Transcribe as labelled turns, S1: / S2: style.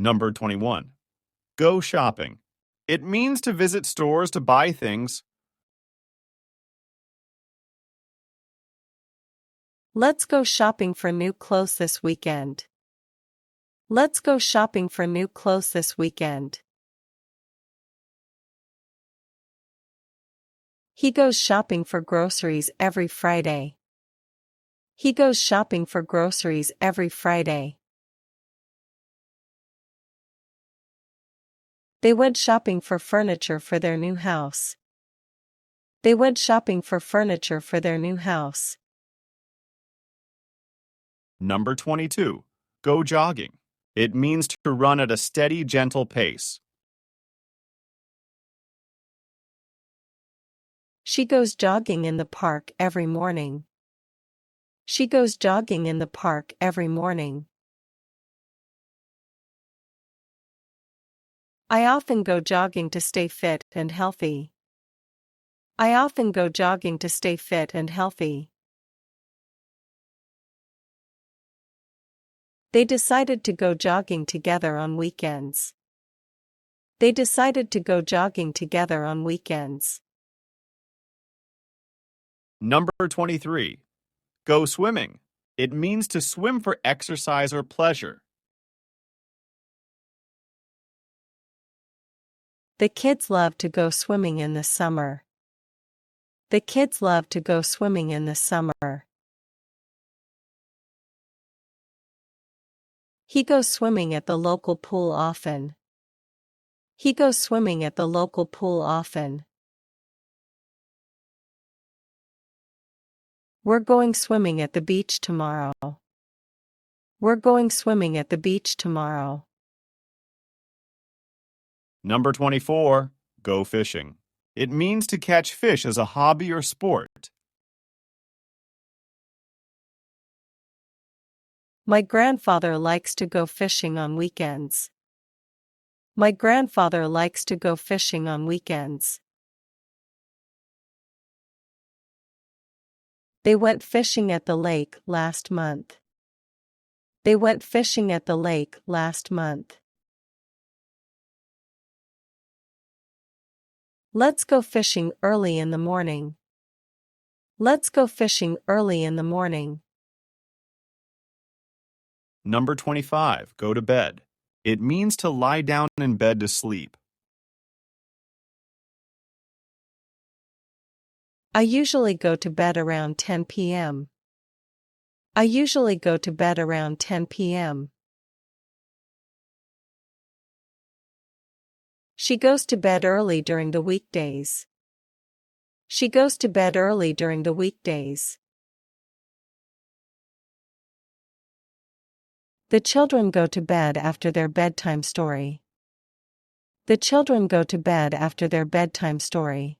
S1: Number 21. Go shopping. It means to visit stores to buy things.
S2: Let's go shopping for new clothes this weekend. Let's go shopping for new clothes this weekend. He goes shopping for groceries every Friday. He goes shopping for groceries every Friday. They went shopping for furniture for their new house. They went shopping for furniture for their new house.
S1: Number 22. Go jogging. It means to run at a steady, gentle pace.
S2: She goes jogging in the park every morning. She goes jogging in the park every morning. I often go jogging to stay fit and healthy. I often go jogging to stay fit and healthy. They decided to go jogging together on weekends. They decided to go jogging together on weekends.
S1: Number 23. Go swimming. It means to swim for exercise or pleasure.
S2: The kids love to go swimming in the summer. The kids love to go swimming in the summer. He goes swimming at the local pool often. He goes swimming at the local pool often. We're going swimming at the beach tomorrow. We're going swimming at the beach tomorrow.
S1: Number 24. Go fishing. It means to catch fish as a hobby or sport.
S2: My grandfather likes to go fishing on weekends. My grandfather likes to go fishing on weekends. They went fishing at the lake last month. They went fishing at the lake last month. Let's go fishing early in the morning. Let's go fishing early in the morning.
S1: Number 25. Go to bed. It means to lie down in bed to sleep.
S2: I usually go to bed around 10 p.m. I usually go to bed around 10 p.m. She goes to bed early during the weekdays. She goes to bed early during the weekdays. The children go to bed after their bedtime story. The children go to bed after their bedtime story.